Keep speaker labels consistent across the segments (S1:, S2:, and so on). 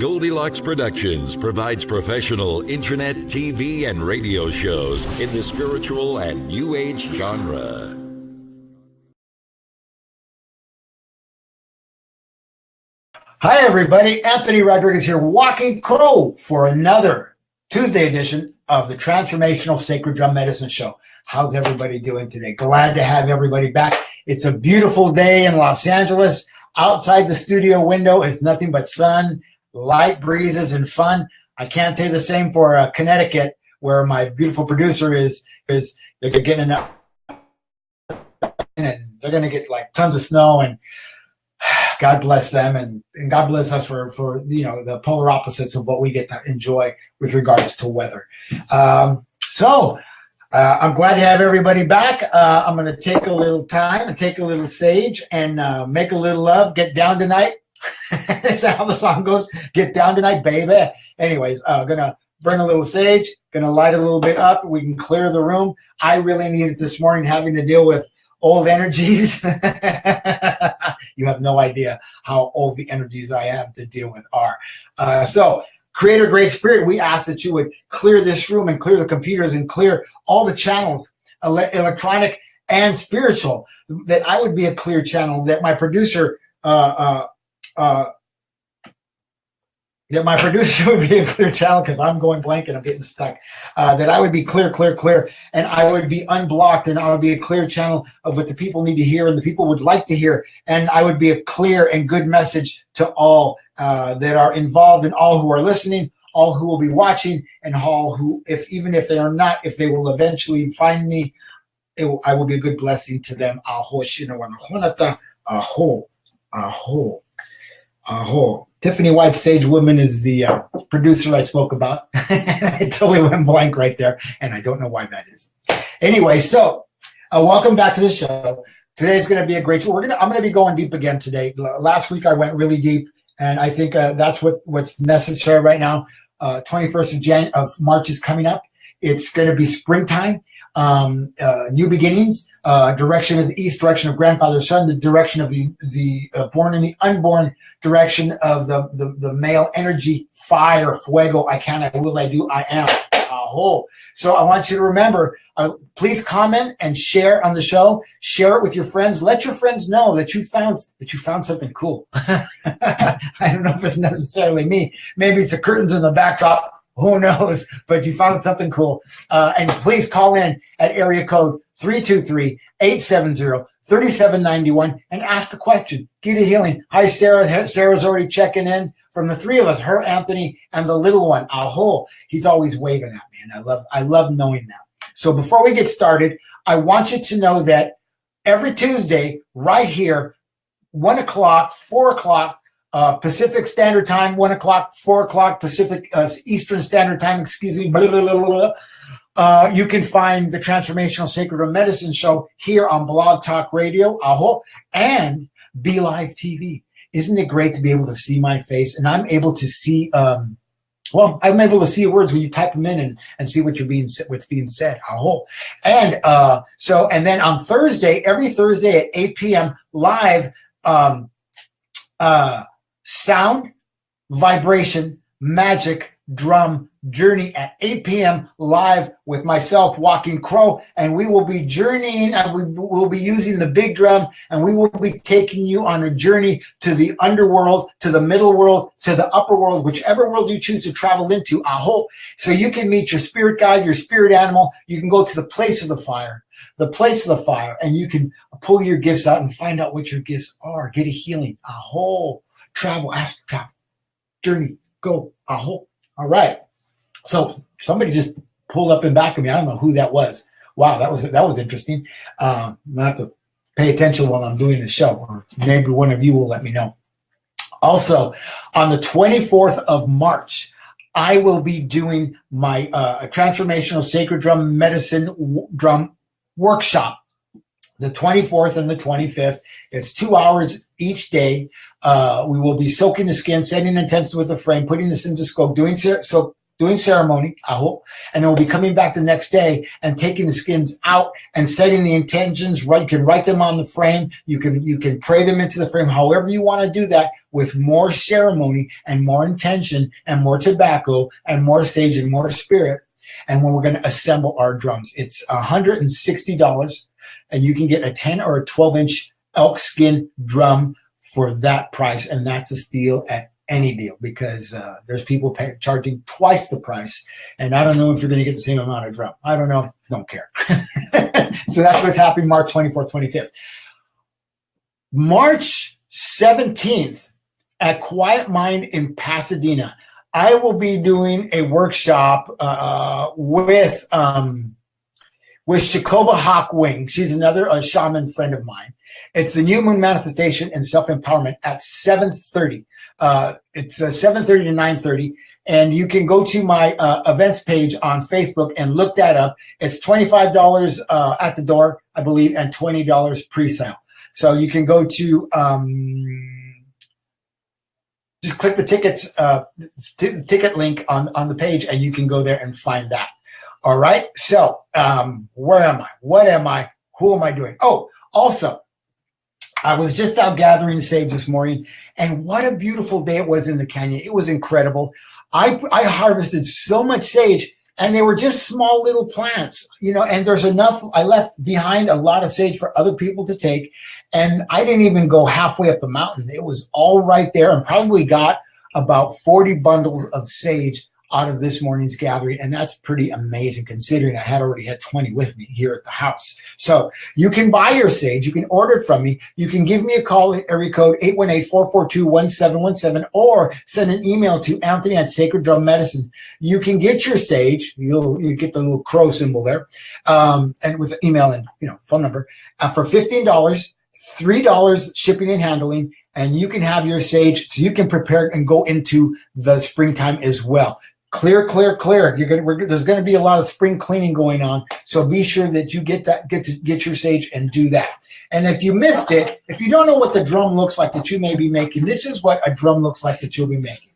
S1: Goldylocks Productions provides professional internet, TV, and radio shows in the spiritual and New Age genre.
S2: Hi, everybody. Anthony Rodriguez here, Walking Crow, for another Tuesday edition of the Transformational Sacred Drum Medicine Show. How's everybody doing today? Glad to have everybody back. It's a beautiful day in Los Angeles. Outside the studio window is nothing but sun, light breezes, and fun. I can't say the same for Connecticut, where my beautiful producer is. They're getting enough, and they're going to get like tons of snow, and God bless them, and God bless us for the polar opposites of what we get to enjoy with regards to weather. I'm glad to have everybody back. I'm going to take a little time and take a little sage and make a little love. Get down tonight. That's how the song goes. Get down tonight, baby. Anyways, gonna burn a little sage. Gonna light a little bit up. We can clear the room. I really needed this morning, having to deal with old energies. You have no idea how old the energies I have to deal with are. So Creator Great Spirit, we ask that you would clear this room and clear the computers and clear all the channels, electronic and spiritual, that I would be a clear channel, that my producer would be a clear channel, because I'm going blank and I'm getting stuck, that I would be clear, and I would be unblocked, and I would be a clear channel of what the people need to hear and the people would like to hear, and I would be a clear and good message to all that are involved, and all who are listening, all who will be watching, and all who, even if they are not, if they will eventually find me, I will be a good blessing to them. Aho, aho, aho, aho. Tiffany White, Sage Woman, is the producer I spoke about. I totally went blank right there, and I don't know why that is. Anyway, so welcome back to the show. Today's going to be a great show. I'm going to be going deep again today. Last week I went really deep, and I think that's what's necessary right now. 21st of March is coming up. It's going to be springtime. New beginnings, direction of the east, direction of grandfather son, the direction of the born and the unborn, direction of the male energy, fire, fuego. I can, I will, I do, I am. Aho. So I want you to remember, please comment and share on the show. Share it with your friends. Let your friends know that you found something cool. I don't know if it's necessarily me. Maybe it's the curtains in the backdrop. Who knows? But you found something cool. And please call in at area code 323-870-3791 and ask a question. Get a healing. Hi, Sarah. Sarah's already checking in. From the three of us, her, Anthony, and the little one, Aho. He's always waving at me, and I love knowing that. So before we get started, I want you to know that every Tuesday, right here, 1 o'clock, 4 o'clock, Pacific Standard Time, 1 o'clock, 4 o'clock, Pacific Eastern Standard Time, blah, blah, blah, blah, blah. You can find the Transformational Sacred Medicine Show here on Blog Talk Radio, Aho, and Be Live TV. Isn't it great to be able to see my face? And I'm able to see, I'm able to see words when you type them in and see what's being said. Aho. And then on Thursday, every Thursday at 8 p.m. live, sound, vibration, magic, drum journey at 8 p.m. live with myself, Walking Crow, and we will be journeying, and we will be using the big drum, and we will be taking you on a journey to the underworld, to the middle world, to the upper world, whichever world you choose to travel into. Aho. So you can meet your spirit guide, your spirit animal. You can go to the place of the fire, and you can pull your gifts out and find out what your gifts are. Get a healing. Aho. Travel, ask, travel, journey, go. Aho. All right. So somebody just pulled up in back of me. I don't know who that was. Wow, that was interesting. I'm gonna have to pay attention while I'm doing the show, or maybe one of you will let me know. Also, on the 24th of March, I will be doing my Transformational Sacred Drum Medicine Drum Workshop. The 24th and the 25th. It's 2 hours each day. We will be soaking the skin, setting intention with a frame, putting this into scope, doing so doing ceremony, aho, and then we'll be coming back the next day and taking the skins out and setting the intentions. Right, you can write them on the frame. You can pray them into the frame. However you want to do that, with more ceremony and more intention and more tobacco and more sage and more spirit. And when we're going to assemble our drums, it's $160, and you can get a 10 or a 12-inch elk skin drum for that price, and that's a steal at any deal, because there's people charging twice the price, and I don't know if you're going to get the same amount of drum. I don't know. Don't care. So that's what's happening March 24th, 25th. March 17th at Quiet Mind in Pasadena, I will be doing a workshop with Shakoba Hawkwing. She's another shaman friend of mine. It's the New Moon Manifestation and Self-Empowerment at 7:30. It's 7:30 to 9:30. And you can go to my events page on Facebook and look that up. It's $25 at the door, I believe, and $20 pre-sale. So you can go to just click the ticket link on the page, and you can go there and find that. All right. So where am I? What am I? Who am I doing? Oh, also, I was just out gathering sage this morning, and what a beautiful day it was in the canyon. It was incredible. I harvested so much sage, and they were just small little plants, and there's enough. I left behind a lot of sage for other people to take, and I didn't even go halfway up the mountain. It was all right there, and probably got about 40 bundles of sage out of this morning's gathering, and that's pretty amazing considering I had already had 20 with me here at the house. So you can buy your sage, you can order it from me, you can give me a call at area code 818-442-1717, or send an email to Anthony at Sacred Drum Medicine. You can get your sage, you get the little crow symbol there, and with email and phone number, for $15, $3 shipping and handling, and you can have your sage so you can prepare and go into the springtime as well. Clear. There's going to be a lot of spring cleaning going on, so be sure that you get your sage and do that. And if you missed it, if you don't know what the drum looks like that you may be making, this is what a drum looks like that you'll be making.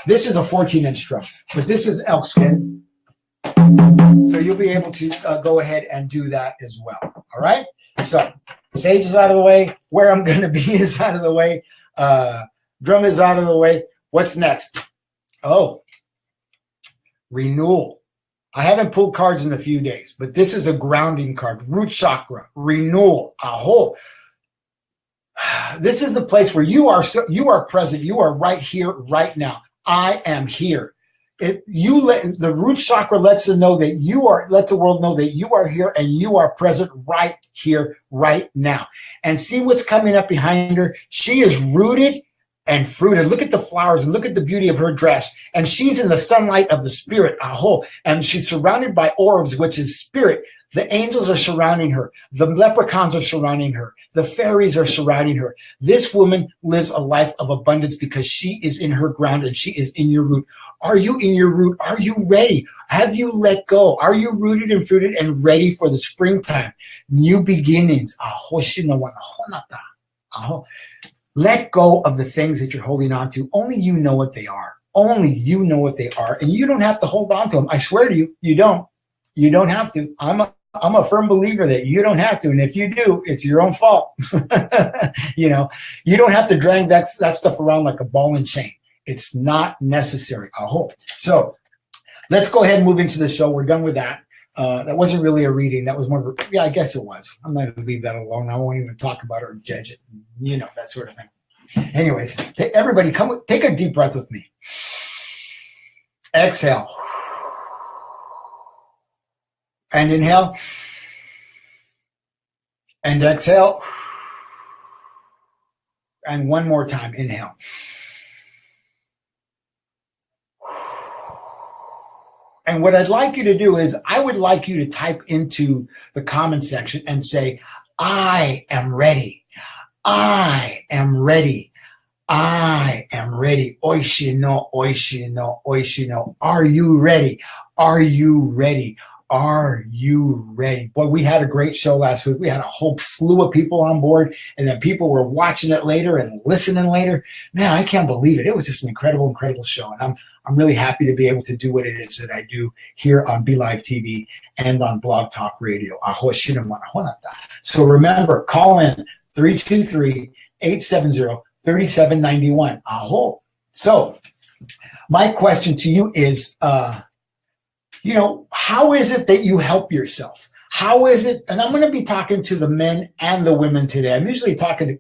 S2: This is a 14-inch drum, but this is elk skin, so you'll be able to go ahead and do that as well. All right. So sage is out of the way. Where I'm going to be is out of the way. Drum is out of the way. What's next? Oh. Renewal. I haven't pulled cards in a few days, but this is a grounding card. Root chakra, renewal, aho. This is the place where you are present. You are right here, right now. I am here. The root chakra lets the world know that you are here and you are present right here, right now. And see what's coming up behind her. She is rooted and fruited. Look at the flowers and look at the beauty of her dress. And she's in the sunlight of the spirit, aho. And she's surrounded by orbs, which is spirit. The angels are surrounding her. The leprechauns are surrounding her. The fairies are surrounding her. This woman lives a life of abundance because she is in her ground and she is in your root. Are you in your root? Are you ready? Have you let go? Are you rooted and fruited and ready for the springtime? New beginnings. Let go of the things that you're holding on to. Only you know what they are. Only you know what they are. And you don't have to hold on to them. I swear to you, you don't. You don't have to. I'm a firm believer that you don't have to. And if you do, it's your own fault. You don't have to drag that stuff around like a ball and chain. It's not necessary. I hope. So let's go ahead and move into the show. We're done with that. That wasn't really a reading. That was more of I guess it was. I'm not going to leave that alone. I won't even talk about it or judge it. That sort of thing. Anyways, everybody take a deep breath with me. Exhale. And inhale. And exhale. And one more time. Inhale. And what I'd like you to do is I would like you to type into the comment section and say, I am ready. I am ready. I am ready. Oishino, oishino, oishino. Are you ready? Are you ready? Are you ready? Boy, we had a great show last week. We had a whole slew of people on board, and then people were watching it later and listening later. Man, I can't believe it. It was just an incredible, incredible show. And I'm really happy to be able to do what it is that I do here on Be Live TV and on Blog Talk Radio. So remember, call in 323-870-3791. Aho. So my question to you is, how is it that you help yourself? How is it? And I'm going to be talking to the men and the women today. I'm usually talking to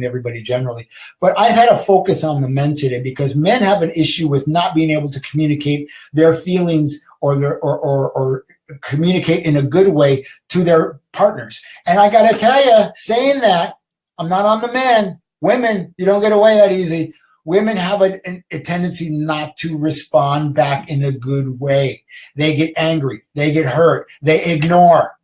S2: everybody generally, but I've had a focus on the men today because men have an issue with not being able to communicate their feelings or communicate in a good way to their partners. And I got to tell you, saying that, I'm not on the men. Women, you don't get away that easy. Women have a tendency not to respond back in a good way. They get angry. They get hurt. They ignore.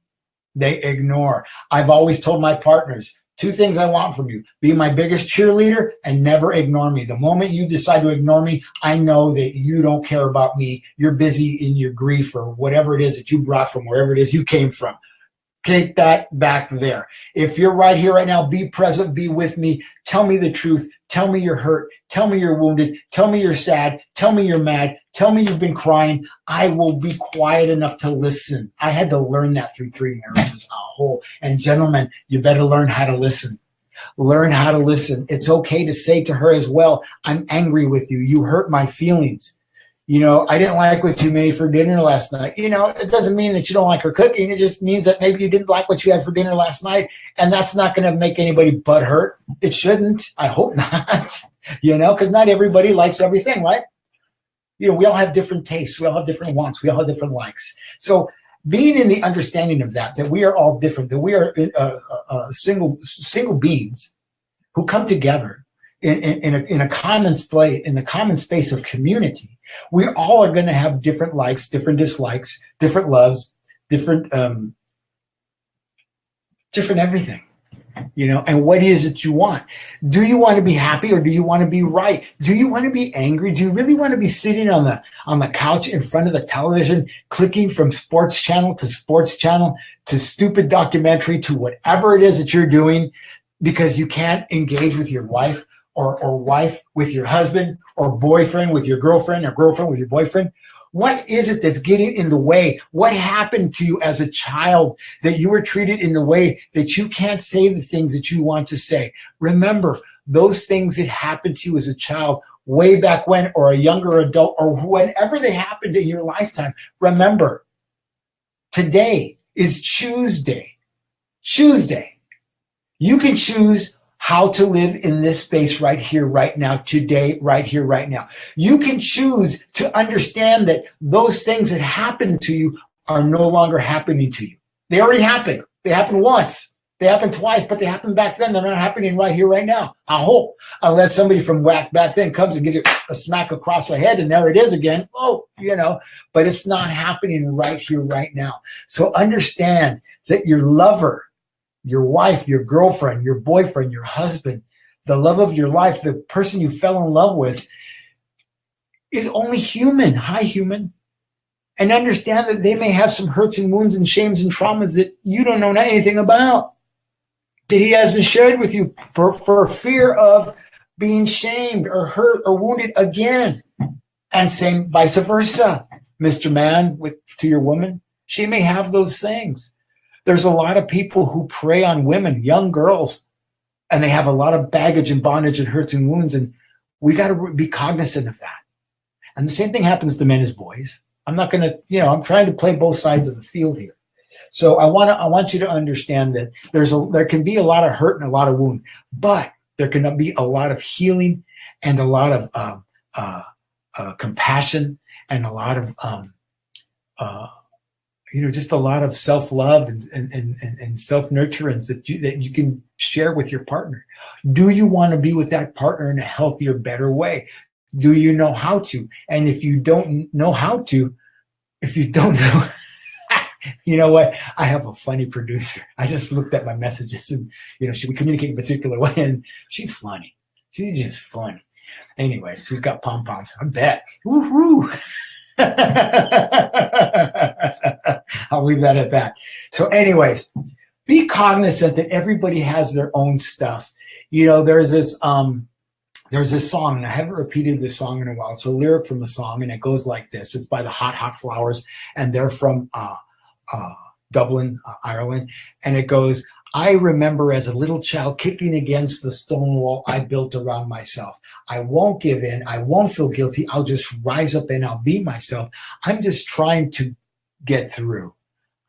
S2: I've always told my partners, 2 things I want from you. Be my biggest cheerleader and never ignore me. The moment you decide to ignore me, I know that you don't care about me. You're busy in your grief or whatever it is that you brought from wherever it is you came from. Take that back there. If you're right here right now, be present, be with me. Tell me the truth. Tell me you're hurt. Tell me you're wounded. Tell me you're sad. Tell me you're mad. Tell me you've been crying. I will be quiet enough to listen. I had to learn that through 3 marriages. And gentlemen, you better learn how to listen. Learn how to listen. It's okay to say to her as well, I'm angry with you. You hurt my feelings. I didn't like what you made for dinner last night. It doesn't mean that you don't like her cooking. It just means that maybe you didn't like what you had for dinner last night. And that's not going to make anybody butt hurt. It shouldn't. I hope not, because not everybody likes everything, right? We all have different tastes. We all have different wants. We all have different likes. So being in the understanding of that we are all different, that we are single beings who come together in a common space, in the common space of community. We all are going to have different likes, different dislikes, different loves, different everything, and what is it you want? Do you want to be happy or do you want to be right? Do you want to be angry? Do you really want to be sitting on the couch in front of the television, clicking from sports channel to stupid documentary to whatever it is that you're doing because you can't engage with your wife? Or wife with your husband, or boyfriend with your girlfriend, or girlfriend with your boyfriend? What is it that's getting in the way? What happened to you as a child that you were treated in a way that you can't say the things that you want to say? Remember, those things that happened to you as a child way back when, or a younger adult, or whenever they happened in your lifetime, remember, today is Tuesday. You can choose how to live in this space right here, right now, today, right here, right now. You can choose to understand that those things that happened to you are no longer happening to you. They already happened. They happened once. They happened twice, but they happened back then. They're not happening right here, right now. I hope. Unless somebody from back then comes and gives you a smack across the head, and there it is again. But it's not happening right here, right now. So understand that your lover, your wife, your girlfriend, your boyfriend, your husband, the love of your life, the person you fell in love with is only human. Hi, human. And understand that they may have some hurts and wounds and shames and traumas that you don't know anything about, that he hasn't shared with you for fear of being shamed or hurt or wounded again. And same vice versa. Mr. Man to your woman, she may have those things. There's a lot of people who prey on women, young girls, and they have a lot of baggage and bondage and hurts and wounds, and we got to be cognizant of that. And the same thing happens to men as boys. I'm not going to, I'm trying to play both sides of the field here. So I want you to understand that there can be a lot of hurt and a lot of wound, but there can be a lot of healing and a lot of compassion and a lot of just a lot of self-love and self-nurturance that you can share with your partner. Do you want to be with that partner in a healthier, better way? Do you know how to? And if you don't know how to, you know what? I have a funny producer. I just looked at my messages and, we communicate in a particular way, and she's funny. She's just funny. Anyways, she's got pom-poms. I bet. Woo-hoo. I'll leave that at that. So anyways, be cognizant that everybody has their own stuff. You know, there's this song, and I haven't repeated this song in a while. It's a lyric from the song, and it goes like this. It's by the Hot Hot Flowers, and they're from Dublin, Ireland. And it goes, I remember as a little child kicking against the stone wall I built around myself. I won't give in. I won't feel guilty. I'll just rise up and I'll be myself. I'm just trying to get through.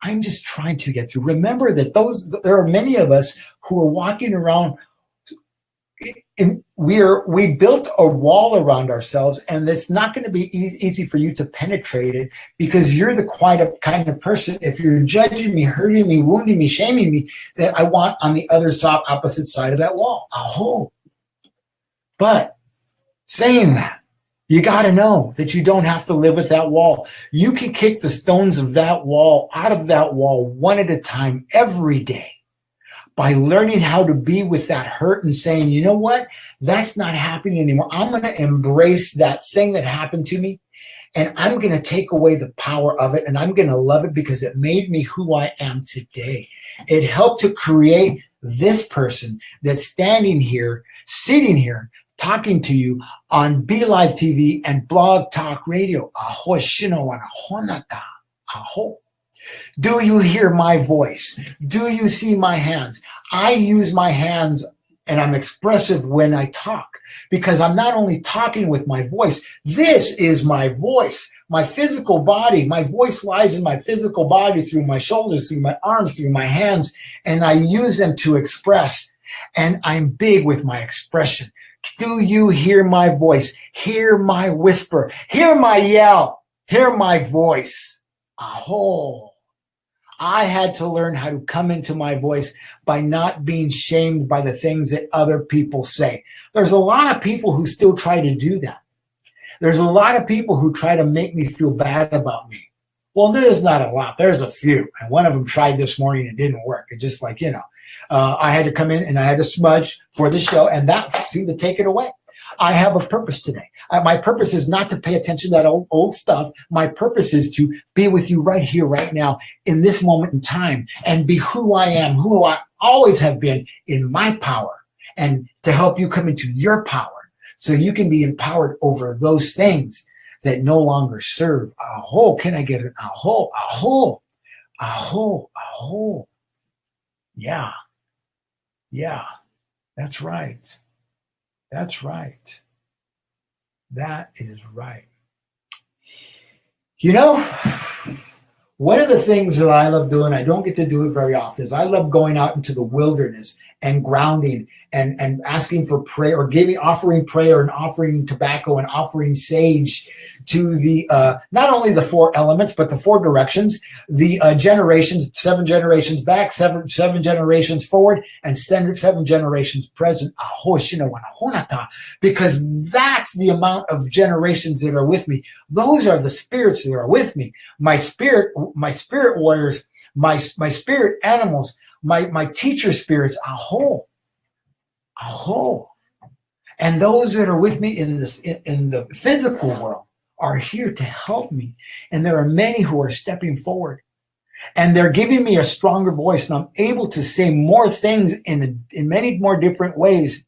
S2: I'm just trying to get through. Remember that there are many of us who are walking around and we built a wall around ourselves, and it's not going to be easy for you to penetrate it, because you're the kind of person, if you're judging me, hurting me, wounding me, shaming me, that I want on the other side, opposite side of that wall. Oh, but saying that, you got to know that you don't have to live with that wall. You can kick the stones of that wall out of that wall one at a time every day, by learning how to be with that hurt and saying, you know what, that's not happening anymore. I'm going to embrace that thing that happened to me, and I'm going to take away the power of it, and I'm going to love it because it made me who I am today. It helped to create this person that's standing here, sitting here, talking to you on Be Live TV and Blog Talk Radio. Aho shino wana honata. Aho. Do you hear my voice? Do you see my hands? I use my hands, and I'm expressive when I talk, because I'm not only talking with my voice. This is my voice, my physical body. My voice lies in my physical body, through my shoulders, through my arms, through my hands, and I use them to express. And I'm big with my expression. Do you hear my voice? Hear my whisper. Hear my yell. Hear my voice. Aho. I had to learn how to come into my voice by not being shamed by the things that other people say. There's a lot of people who still try to do that. There's a lot of people who try to make me feel bad about me. Well, there's not a lot. There's a few. And one of them tried this morning and it didn't work. It just like, I had to come in and I had to smudge for the show, and that seemed to take it away. I have a purpose today. My purpose is not to pay attention to that old stuff. My purpose is to be with you right here, right now, in this moment in time, and be who I am, who I always have been, in my power, and to help you come into your power so you can be empowered over those things that no longer serve. Aho, can I get it? Aho, aho, aho, aho. Yeah, that's right. That's right. That is right. One of the things that I love doing, I don't get to do it very often, is I love going out into the wilderness and grounding and asking for prayer, or offering prayer and offering tobacco and offering sage to the not only the four elements, but the four directions, the generations, 7 generations back, seven generations forward, and 7 generations present. Because that's the amount of generations that are with me. Those are the spirits that are with me. My spirit warriors, my spirit animals, my teacher spirits. Aho. And those that are with me in the physical world are here to help me. And there are many who are stepping forward, and they're giving me a stronger voice, and I'm able to say more things in many more different ways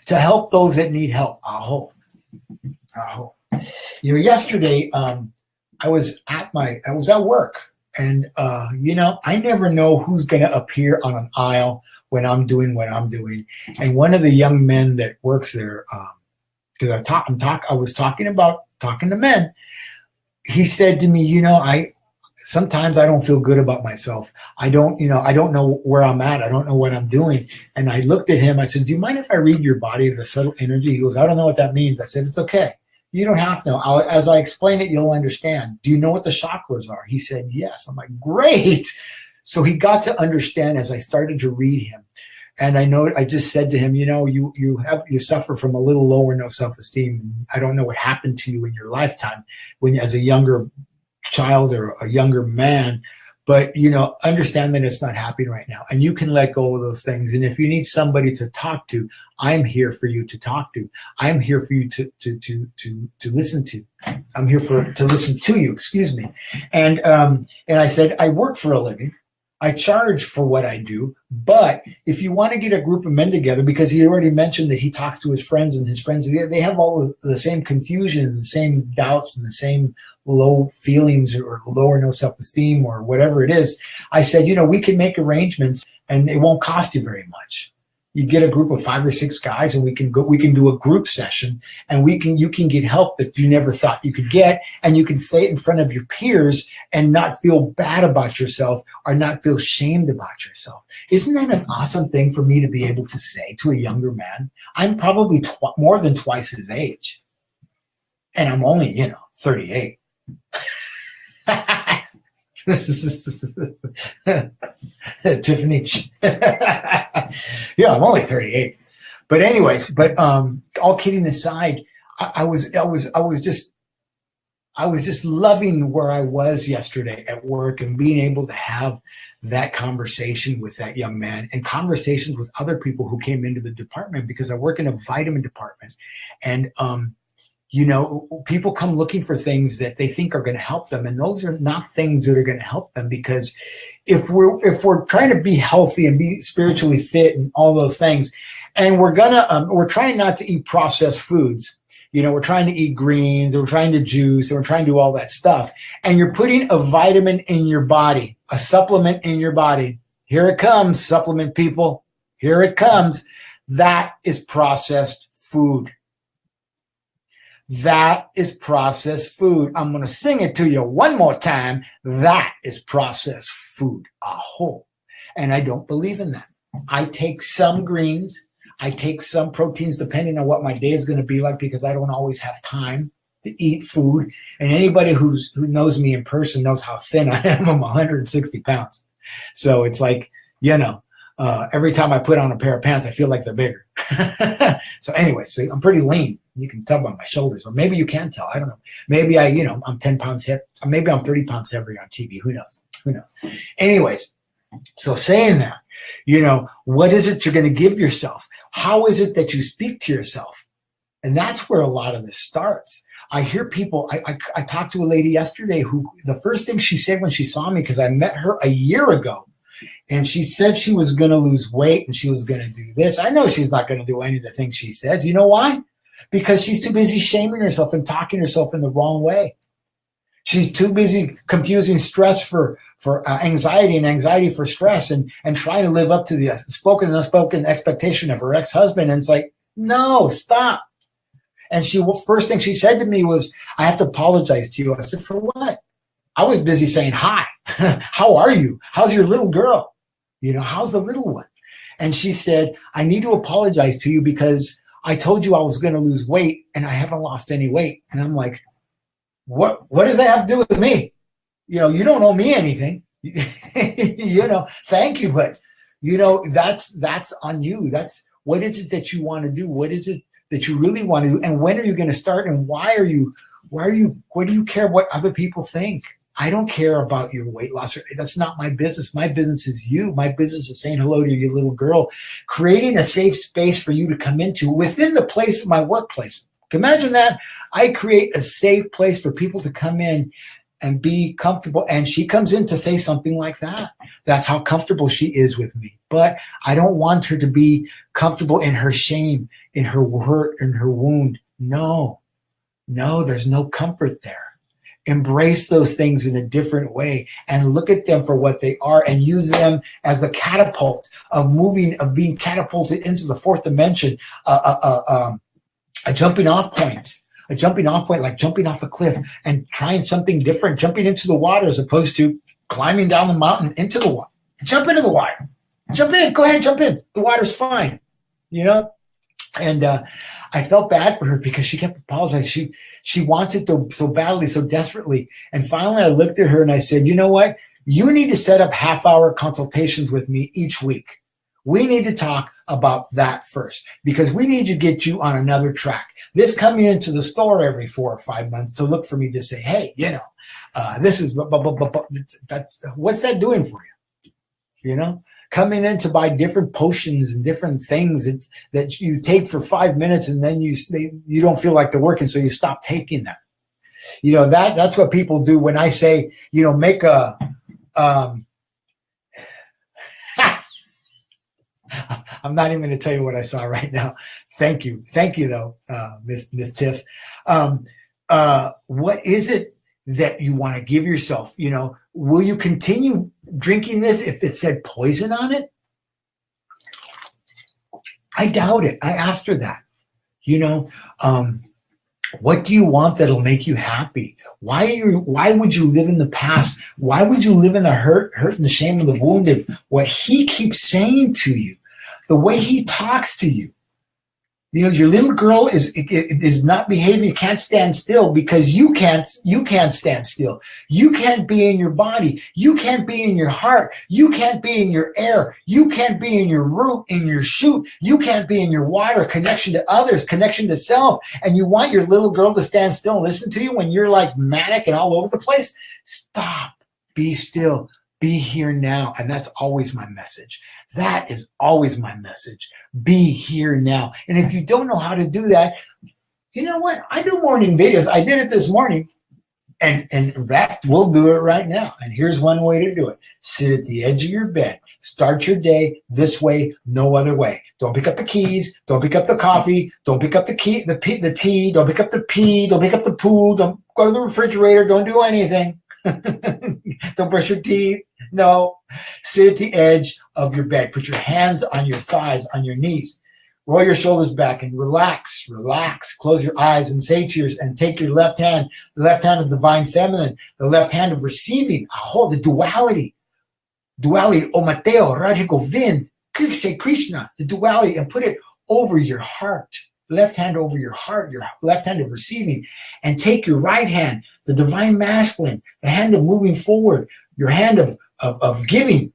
S2: to help those that need help. Aho. Yesterday, I was at work, and I never know who's going to appear on an aisle when I'm doing what I'm doing. And one of the young men that works there, because I was talking to men, he said to me, sometimes I don't feel good about myself. I don't know where I'm at. I don't know what I'm doing. And I looked at him. I said, do you mind if I read your body, the subtle energy? He goes, I don't know what that means. I said, it's okay. You don't have to. As I explain it, you'll understand. Do you know what the chakras are? He said, yes. I'm like, great. So he got to understand as I started to read him. And I just said to him, you suffer from a little low or no self-esteem. I don't know what happened to you in your lifetime as a younger child or a younger man, But, understand that it's not happening right now, and you can let go of those things. And if you need somebody to talk to, I'm here for you to talk to. I'm here for you to listen to. I'm here to listen to you, excuse me. And I said, I work for a living. I charge for what I do. But if you want to get a group of men together, because he already mentioned that he talks to his friends, and his friends, they have all the same confusion and the same doubts and the same low feelings or low or no self-esteem or whatever it is. I said, we can make arrangements and it won't cost you very much. You get a group of 5 or 6 guys, and we can do a group session, and you can get help that you never thought you could get, and you can say it in front of your peers and not feel bad about yourself or not feel shamed about yourself. Isn't that an awesome thing for me to be able to say to a younger man? I'm probably more than twice his age, and I'm only 38. Tiffany. Yeah, I'm only 38. But anyways, all kidding aside, I was just loving where I was yesterday at work and being able to have that conversation with that young man and conversations with other people who came into the department, because I work in a vitamin department. And people come looking for things that they think are going to help them, and those are not things that are going to help them. Because if we're trying to be healthy and be spiritually fit and all those things, and we're trying not to eat processed foods, we're trying to eat greens, and we're trying to juice, and we're trying to do all that stuff, and you're putting a vitamin in your body, a supplement in your body. Here it comes, supplement people. Here it comes. That is processed food. That is processed food. I'm going to sing it to you one more time. That is processed food. Aho. And I don't believe in that. I take some greens. I take some proteins depending on what my day is going to be like, because I don't always have time to eat food. And anybody who knows me in person knows how thin I am. I'm 160 pounds. So it's like, every time I put on a pair of pants, I feel like they're bigger. So anyway, I'm pretty lean. You can tell by my shoulders, or maybe you can tell. I don't know. Maybe I'm 10 pounds heavy. Maybe I'm 30 pounds heavier on TV. Who knows? Anyways, so saying that, what is it you're going to give yourself? How is it that you speak to yourself? And that's where a lot of this starts. I hear people, I talked to a lady yesterday who the first thing she said when she saw me, because I met her a year ago, and she said she was going to lose weight and she was going to do this. I know she's not going to do any of the things she says. You know why? Because she's too busy shaming herself and talking herself in the wrong way. She's too busy confusing stress for anxiety and anxiety for stress, and trying to live up to the spoken and unspoken expectation of her ex-husband. And it's like, no, stop. And first thing she said to me was, I have to apologize to you. I said, for what? I was busy saying, hi, how are you? How's your little girl? How's the little one? And she said, I need to apologize to you because I told you I was going to lose weight and I haven't lost any weight. And I'm like, what does that have to do with me? You don't owe me anything. Thank you. But, that's on you. That's what is it that you want to do? What is it that you really want to do? And when are you going to start? And what do you care what other people think? I don't care about your weight loss. That's not my business. My business is you. My business is saying hello to your little girl, creating a safe space for you to come into within the place of my workplace. Imagine that. I create a safe place for people to come in and be comfortable. And she comes in to say something like that. That's how comfortable she is with me. But I don't want her to be comfortable in her shame, in her hurt, in her wound. No, there's no comfort there. Embrace those things in a different way and look at them for what they are, and use them as the catapult of being catapulted into the fourth dimension, a jumping off point, like jumping off a cliff and trying something different, jumping into the water as opposed to climbing down the mountain into the water. Jump into the water. Jump in. Go ahead, jump in. The water's fine, And I felt bad for her because she kept apologizing. She wants it so badly, so desperately. And finally, I looked at her and I said, you know what? You need to set up half-hour consultations with me each week. We need to talk about that first, because we need to get you on another track. This coming into the store every 4 or 5 months to look for me to say, hey, This is, that's what's that doing for you? You know, coming in to buy different potions and different things that you take for 5 minutes, and then you don't feel like they're working, so you stop taking them. You know, that's what people do when I say, you know, make a I'm not even going to tell you what I saw right now. Thank you though, Miss Tiff. What is it that you want to give yourself? You know, will you continue drinking this if it said poison on it? I doubt it. I asked her that. You know, what do you want that'll make you happy? Why would you live in the past? Why would you live in the hurt and the shame of the wounded? What he keeps saying to you, the way he talks to you, you know, your little girl is not behaving. You can't stand still because you can't stand still. You can't be in your body. You can't be in your heart. You can't be in your air. You can't be in your root, in your shoot. You can't be in your water, connection to others, connection to self. And you want your little girl to stand still and listen to you when you're like manic and all over the place? Stop. Be still. Be here now. And that's always my message. That is always my message. Be here now. And if you don't know how to do that, you know what? I do morning videos. I did it this morning. And in fact, we'll do it right now. And here's one way to do it. Sit at the edge of your bed. Start your day this way, no other way. Don't pick up the keys. Don't pick up the coffee. Don't pick up the tea. Don't pick up the pee. Don't pick up the poo. Don't go to the refrigerator. Don't do anything. Don't brush your teeth. No. Sit at the edge of your bed. Put your hands on your thighs, on your knees. Roll your shoulders back and relax. Close your eyes and say to yours, and take your left hand, the left hand of divine feminine, the left hand of receiving. Hold the duality. O Mateo, Radha Govind, Krishna, the duality, and put it over your heart. Left hand over your heart, your left hand of receiving, and take your right hand, the divine masculine, the hand of moving forward, your hand of giving,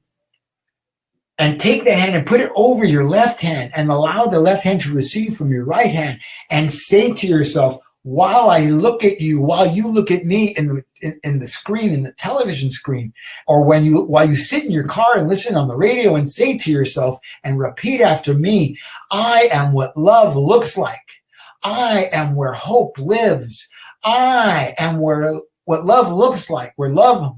S2: and take that hand and put it over your left hand and allow the left hand to receive from your right hand, and say to yourself, while I look at you, while you look at me in the screen, in the television screen, or while you sit in your car and listen on the radio, and say to yourself and repeat after me, I am what love looks like. I am where hope lives. I am what love looks like, I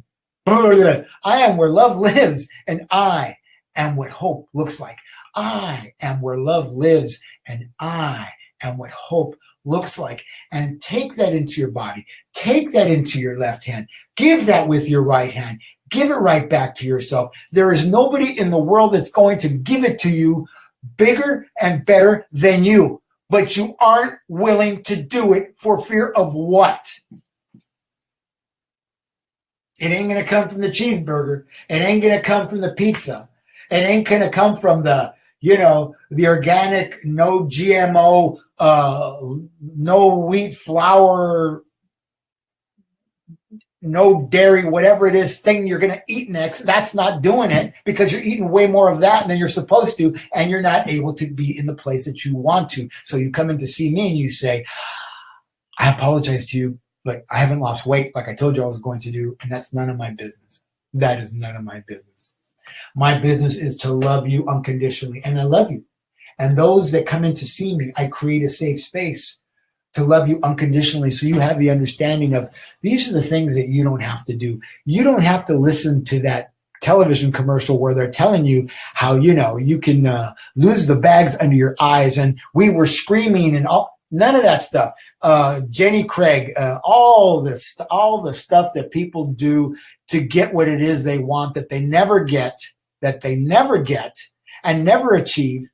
S2: am where love lives, and I am what hope looks like. I am where love lives, and I am what hope looks like. And take that into your body. Take that into your left hand. Give that with your right hand. Give it right back to yourself. There is nobody in the world that's going to give it to you bigger and better than you, but you aren't willing to do it for fear of what? It ain't going to come from the cheeseburger. It ain't going to come from the pizza. It ain't going to come from the organic, no GMO, no wheat flour, no dairy, whatever it is thing you're going to eat next. That's not doing it, because you're eating way more of that than you're supposed to, and you're not able to be in the place that you want to. So you come in to see me and you say, I apologize to you, but I haven't lost weight like I told you I was going to do, and that's none of my business. That is none of my business. My business is to love you unconditionally, and I love you. And those that come in to see me, I create a safe space to love you unconditionally, so you have the understanding of these are the things that you don't have to do. You don't have to listen to that television commercial where they're telling you how, you can lose the bags under your eyes, and we were screaming and all. None of that stuff. Jenny Craig, all the stuff that people do to get what it is they want, that they never get and never achieve.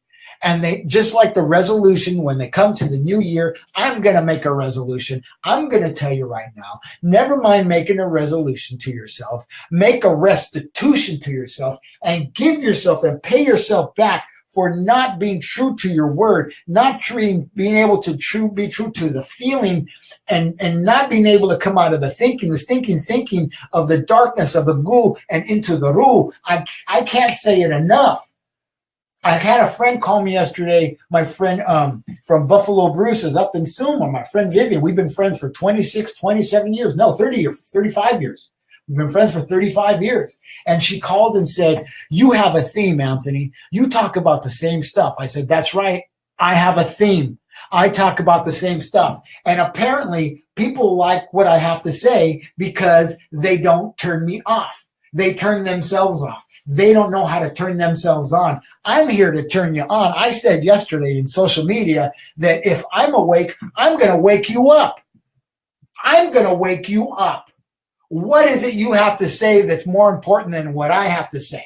S2: And they, just like the resolution, when they come to the new year, I'm going to make a resolution. I'm going to tell you right now, never mind making a resolution to yourself, make a restitution to yourself, and give yourself and pay yourself back for not being true to your word, not being able to be true to the feeling, and not being able to come out of the stinking thinking of the darkness of the gu and into the ru. I can't say it enough. I had a friend call me yesterday, my friend from Buffalo Bruce's up in Suma, my friend Vivian. We've been friends for 26, 27 years. No, 30 or 35 years. We've been friends for 35 years. And she called and said, you have a theme, Anthony. You talk about the same stuff. I said, that's right. I have a theme. I talk about the same stuff. And apparently people like what I have to say because they don't turn me off. They turn themselves off. They don't know how to turn themselves on. I'm here to turn you on. I said yesterday in social media that if I'm awake, I'm going to wake you up. I'm going to wake you up. What is it you have to say that's more important than what I have to say?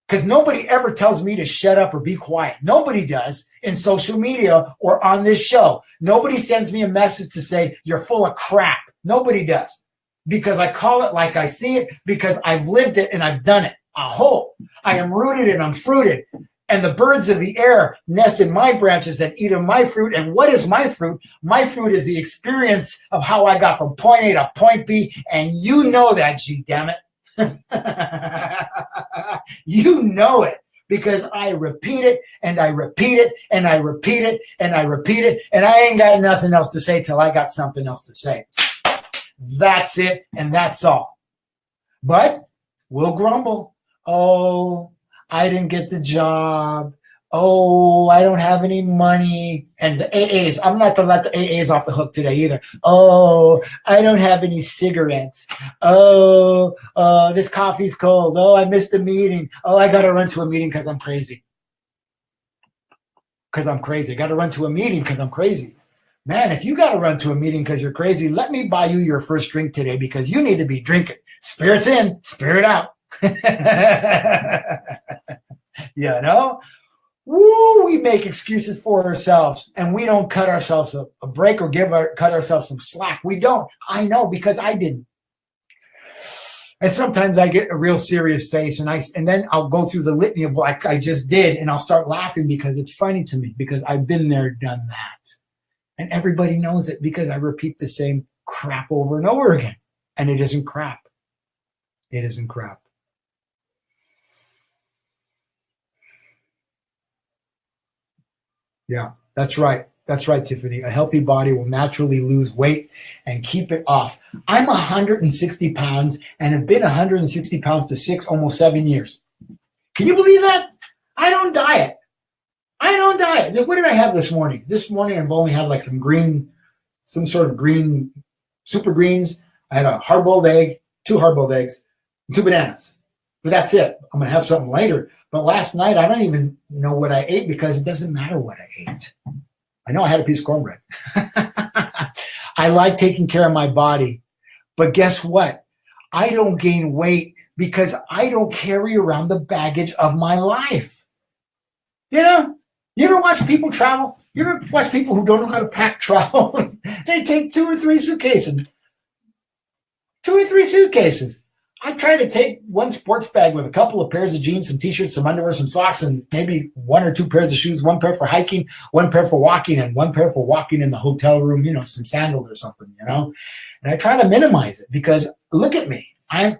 S2: Because nobody ever tells me to shut up or be quiet. Nobody does in social media or on this show. Nobody sends me a message to say, you're full of crap. Nobody does. Because I call it like I see it, because I've lived it and I've done it. Aho. I am rooted and I'm fruited. And the birds of the air nest in my branches and eat of my fruit. And what is my fruit? My fruit is the experience of how I got from point A to point B. And you know that, G, damn it. You know it, because I repeat it and I repeat it and I repeat it and I repeat it. And I ain't got nothing else to say till I got something else to say. That's it. And that's all. But we'll grumble. Oh, I didn't get the job. Oh, I don't have any money. And the AAs, I'm not going to let the AAs off the hook today either. Oh, I don't have any cigarettes. Oh, this coffee's cold. Oh, I missed a meeting. Oh, I got to run to a meeting because I'm crazy. Got to run to a meeting because I'm crazy. Man, if you got to run to a meeting because you're crazy, let me buy you your first drink today, because you need to be drinking. Spirits in, spirit out. You know? Woo, we make excuses for ourselves, and we don't cut ourselves a break or cut ourselves some slack. We don't. I know, because I didn't. And sometimes I get a real serious face, and then I'll go through the litany of like I just did, and I'll start laughing because it's funny to me, because I've been there, done that. And everybody knows it, because I repeat the same crap over and over again. And it isn't crap. It isn't crap. Yeah, that's right. That's right, Tiffany. A healthy body will naturally lose weight and keep it off. I'm 160 pounds and have been 160 pounds to almost 7 years. Can you believe that? I don't diet. What did I have this morning? This morning I've only had like some sort of green, super greens. I had a hard-boiled egg, 2 hard-boiled eggs, and 2 bananas. But that's it. I'm going to have something later. But last night, I don't even know what I ate, because it doesn't matter what I ate. I know I had a piece of cornbread. I like taking care of my body. But guess what? I don't gain weight because I don't carry around the baggage of my life. You know, you ever watch people travel? You ever watch people who don't know how to pack travel? They take 2 or 3 suitcases. 2 or 3 suitcases. I try to take 1 sports bag with a couple of pairs of jeans, some t-shirts, some underwear, some socks, and maybe 1 or 2 pairs of shoes, 1 pair for hiking, 1 pair for walking, and 1 pair for walking in the hotel room, you know, some sandals or something, you know. And I try to minimize it, because look at me. I'm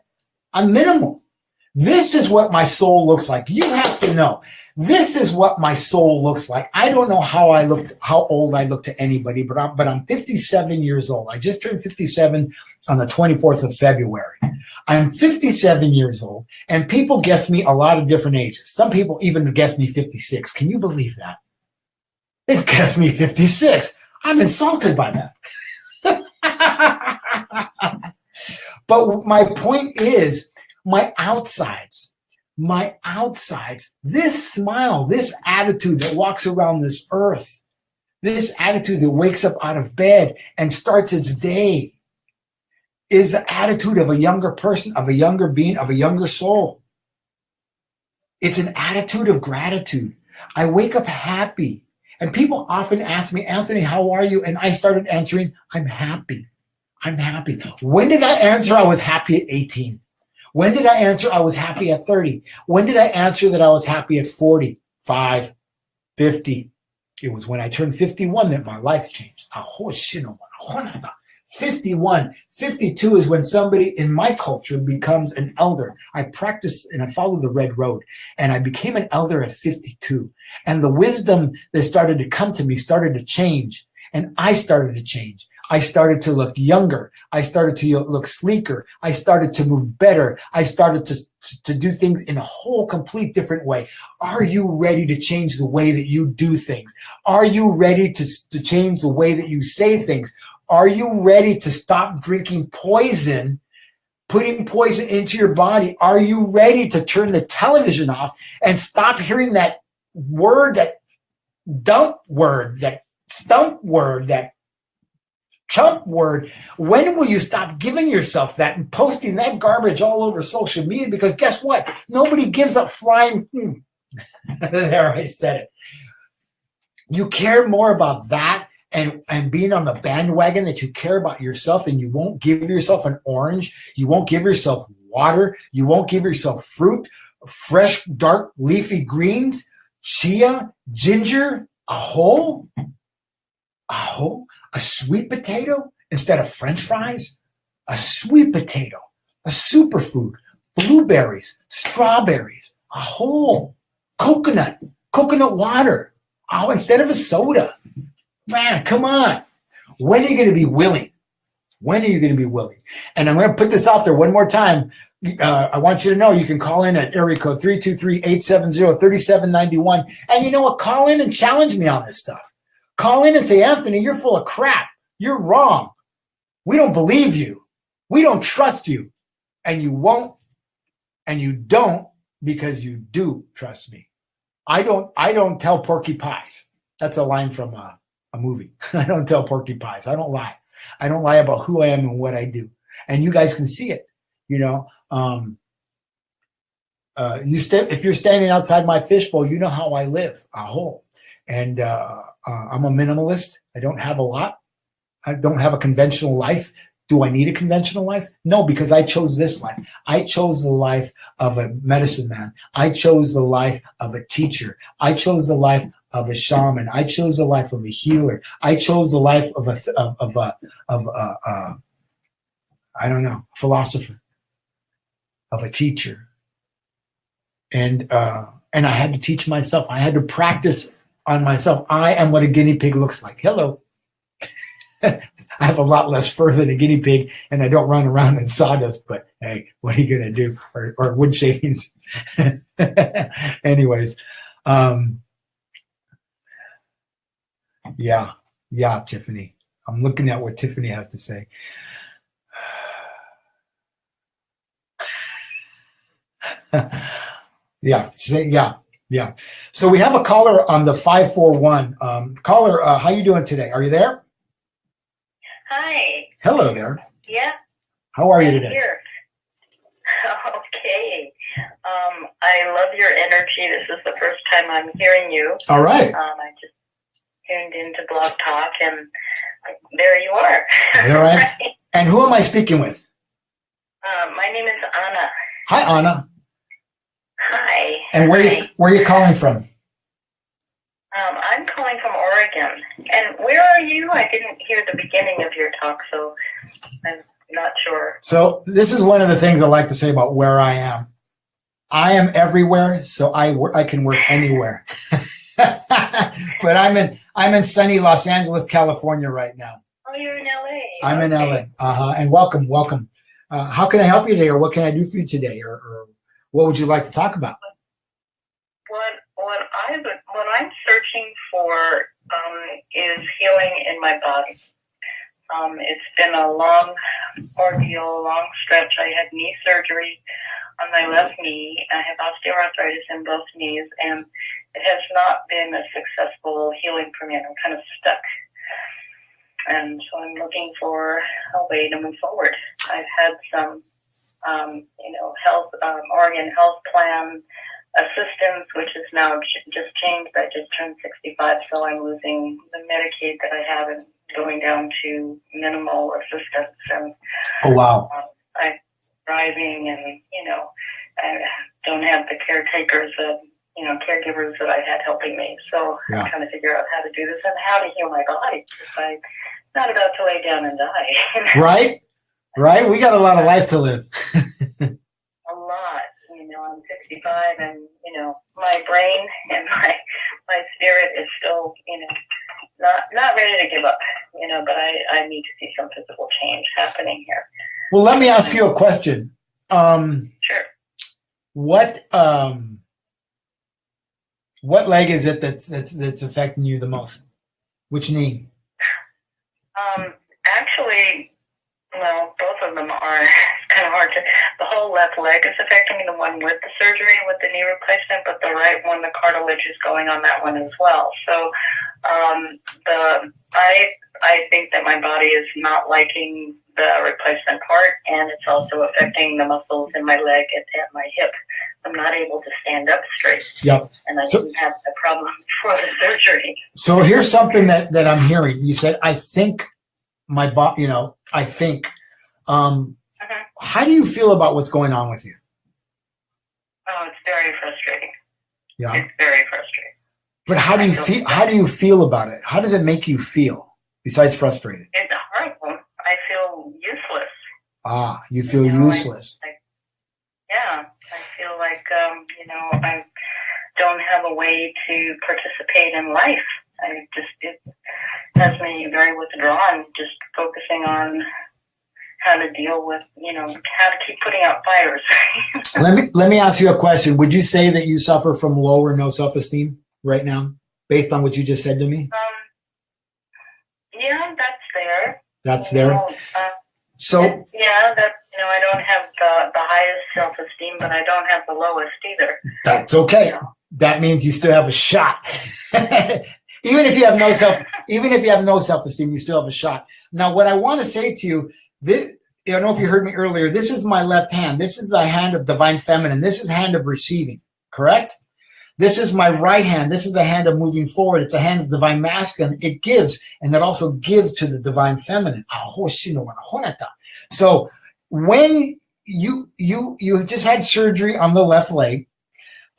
S2: minimal. This is what my soul looks like. You have to know. This is what my soul looks like. I don't know how old I look to anybody, but I'm 57 years old. I just turned 57 on the 24th of February. I'm 57 years old, and people guess me a lot of different ages. Some people even guess me 56. Can you believe that? They've guessed me 56. I'm insulted by that. But my point is, my outsides, this smile, this attitude that walks around this earth, this attitude that wakes up out of bed and starts its day, is the attitude of a younger person, of a younger being, of a younger soul. It's an attitude of gratitude. I wake up happy. And people often ask me, Anthony, how are you? And I started answering, I'm happy. I'm happy. When did I answer I was happy at 18? When did I answer I was happy at 30? When did I answer that I was happy at 45, 50? It was when I turned 51 that my life changed. 51, 52 is when somebody in my culture becomes an elder. I practice and I follow the red road, and I became an elder at 52. And the wisdom that started to come to me started to change, and I started to change. I started to look younger. I started to look sleeker. I started to move better. I started to do things in a whole complete different way. Are you ready to change the way that you do things? Are you ready to change the way that you say things? Are you ready to stop drinking poison, putting poison into your body? Are you ready to turn the television off and stop hearing that word, that dump word, that stump word, that chump word? When will you stop giving yourself that and posting that garbage all over social media? Because guess what? Nobody gives a flying. There, I said it. You care more about that and being on the bandwagon that you care about yourself, and you won't give yourself an orange. You won't give yourself water. You won't give yourself fruit, fresh, dark, leafy greens, chia, ginger, a sweet potato instead of French fries, a sweet potato, a superfood, blueberries, strawberries, a whole coconut water, instead of a soda. Man, come on. When are you going to be willing? When are you going to be willing? And I'm going to put this out there one more time. I want you to know you can call in at area code 323-870-3791. And you know what? Call in and challenge me on this stuff. Call in and say, Anthony, you're full of crap. You're wrong. We don't believe you. We don't trust you. And you won't. And you don't, because you do trust me. I don't tell porky pies. That's a line from a movie. I don't tell porky pies. I don't lie. I don't lie about who I am and what I do. And you guys can see it. You know, if you're standing outside my fishbowl, you know how I live, a whole. And I'm a minimalist. I don't have a lot. I don't have a conventional life. Do I need a conventional life? No, because I chose this life. I chose the life of a medicine man. I chose the life of a teacher. I chose the life of a shaman. I chose the life of a healer. I chose the life of a philosopher, of a teacher. And I had to teach myself. I had to practice on myself. I am what a guinea pig looks like. Hello. I have a lot less fur than a guinea pig, and I don't run around in sawdust, but hey, what are you going to do? Or wood shavings. Anyways, yeah, Tiffany. I'm looking at what Tiffany has to say. Yeah. So we have a caller on the 541. Caller, how you doing today? Are you there?
S3: Hi.
S2: Hello there.
S3: Yeah.
S2: How are you today?
S3: Here. Okay. I love your energy. This is the first time I'm hearing you.
S2: All right.
S3: I just tuned into Blog Talk, and there you are.
S2: All right. Right. And who am I speaking with?
S3: My name is Anna.
S2: Hi, Anna.
S3: Hi.
S2: And where are you calling from?
S3: I'm calling from Oregon. And where are you? I didn't hear the beginning of your talk, so I'm not sure.
S2: So this is one of the things I like to say about where I am. I am everywhere, so I can work anywhere. But I'm in sunny Los Angeles, California right now.
S3: Oh, you're in LA.
S2: I'm in LA. And welcome. How can I help you today, or what can I do for you today, or what would you like to talk about?
S3: What I'm searching for is healing in my body. It's been a long ordeal, long stretch. I had knee surgery on my left knee. I have osteoarthritis in both knees, and it has not been a successful healing for me. I'm kind of stuck. And so I'm looking for a way to move forward. I've had some, health, Oregon Health Plan assistance, which is now just changed. I just turned 65, so I'm losing the Medicaid that I have and going down to minimal assistance. And
S2: oh, wow.
S3: I'm driving, and I don't have the caregivers that I had helping me. So I'm trying to figure out how to do this and how to heal my body. not about to lay down and die.
S2: Right? Right? We got a lot of life to live.
S3: A lot. I'm 65, and my brain and my spirit is still not ready to give up. But I need to see some physical change happening here.
S2: Well, let me ask you a question.
S3: Sure.
S2: What leg is it that's affecting you the most? Which knee?
S3: Actually, well, both of them are. It's kind of hard to. The whole left leg is affecting me, the one with the surgery, with the knee replacement, but the right one, the cartilage is going on that one as well. So, I think that my body is not liking the replacement part, and it's also affecting the muscles in my leg and my hip. I'm not able to stand up straight.
S2: Yep.
S3: And I didn't have the problem before the surgery.
S2: So here's something that I'm hearing. You said, I think my body, I think. How do you feel about what's going on with you?
S3: Oh, it's very frustrating.
S2: Yeah.
S3: It's very frustrating.
S2: But how do you feel? How do you feel about it? How does it make you feel besides frustrated?
S3: It's horrible. I feel useless.
S2: Ah, you feel useless.
S3: Yeah, I feel like I don't have a way to participate in life. It has me very withdrawn, just focusing on how to deal with, how to keep putting out fires.
S2: Let me ask you a question. Would you say that you suffer from low or no self-esteem right now, based on what you just said to me?
S3: Yeah, that's there.
S2: That's there.
S3: I don't have the highest self-esteem, but I don't have the lowest either.
S2: That's okay. That means you still have a shot. Even if you have no self-esteem, you still have a shot. Now, what I want to say to you, I don't know if you heard me earlier. This is my left hand. This is the hand of divine feminine. This is the hand of receiving. Correct? This is my right hand. This is the hand of moving forward. It's a hand of divine masculine. It gives, and it also gives to the divine feminine. So when you just had surgery on the left leg,